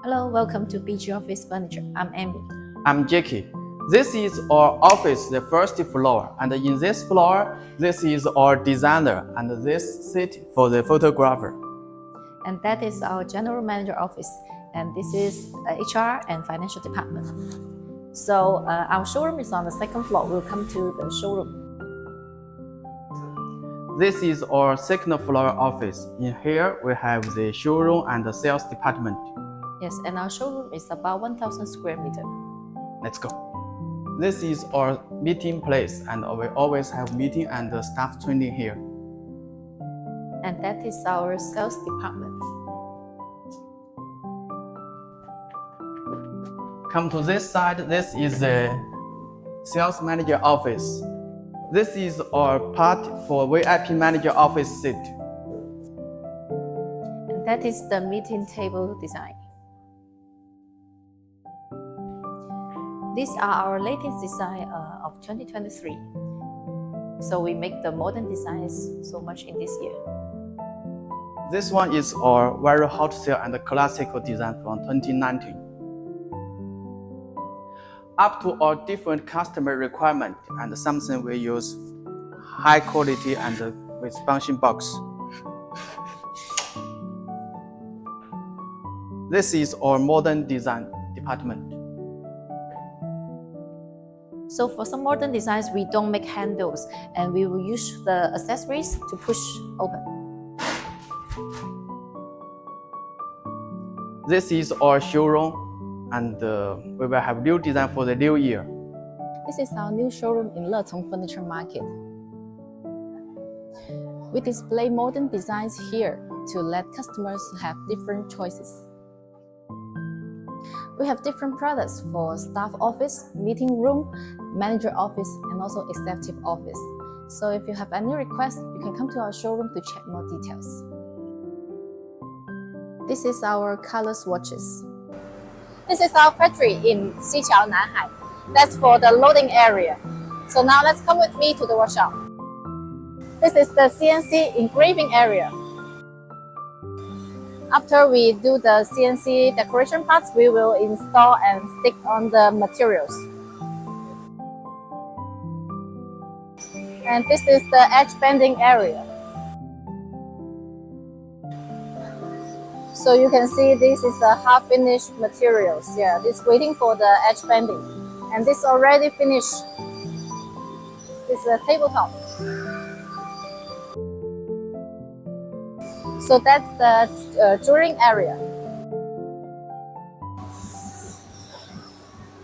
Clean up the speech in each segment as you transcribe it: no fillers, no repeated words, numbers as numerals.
Hello, welcome to BG Office Furniture. I'm Amy. I'm Jackie. This is our office, the first floor, and in this floor, this is our designer, and this seat for the photographer. And that is our general manager office, and this is HR and financial department. So our showroom is on the second floor. We'll come to the showroom. This is our second floor office. In here, we have the showroom and the sales department. Yes, and our showroom is about 1,000 square meters. Let's go. This is our meeting place, and we always have meeting and staff training here. And that is our sales department. Come to this side, this is the sales manager office. This is our part for VIP manager office seat. And that is the meeting table design. These are our latest design of 2023. So we make the modern designs so much in this year. This one is our very hot sale and classical design from 2019. Up to our different customer requirement and something we use high quality and with function box. This is our modern design department. So for some modern designs, we don't make handles, and we will use the accessories to push open. This is our showroom, and we will have new design for the new year. This is our new showroom in Lecong Furniture Market. We display modern designs here to let customers have different choices. We have different products for staff office, meeting room, manager office, and also executive office. So if you have any requests, you can come to our showroom to check more details. This is our color swatches. This is our factory in Xiqiao, Nanhai. That's for the loading area. So now let's come with me to the workshop. This is the CNC engraving area. After we do the CNC decoration parts, we will install and stick on the materials. And this is the edge banding area. So you can see this is the half finished materials. Yeah, this waiting for the edge banding. And this already finished. This is a tabletop. So that's the drawing area.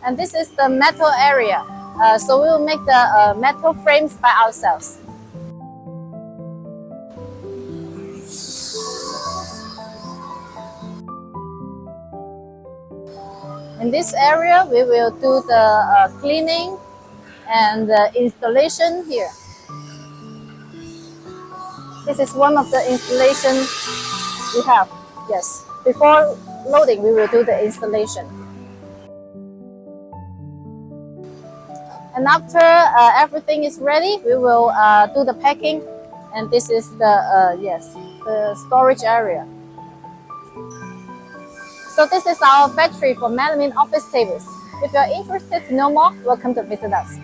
And this is the metal area. So we will make the metal frames by ourselves. In this area, we will do the cleaning and the installation here. This is one of the installations we have. Yes, before loading, we will do the installation. And after everything is ready, we will do the packing. And this is the storage area. So this is our factory for melamine office tables. If you are interested to know more, welcome to visit us.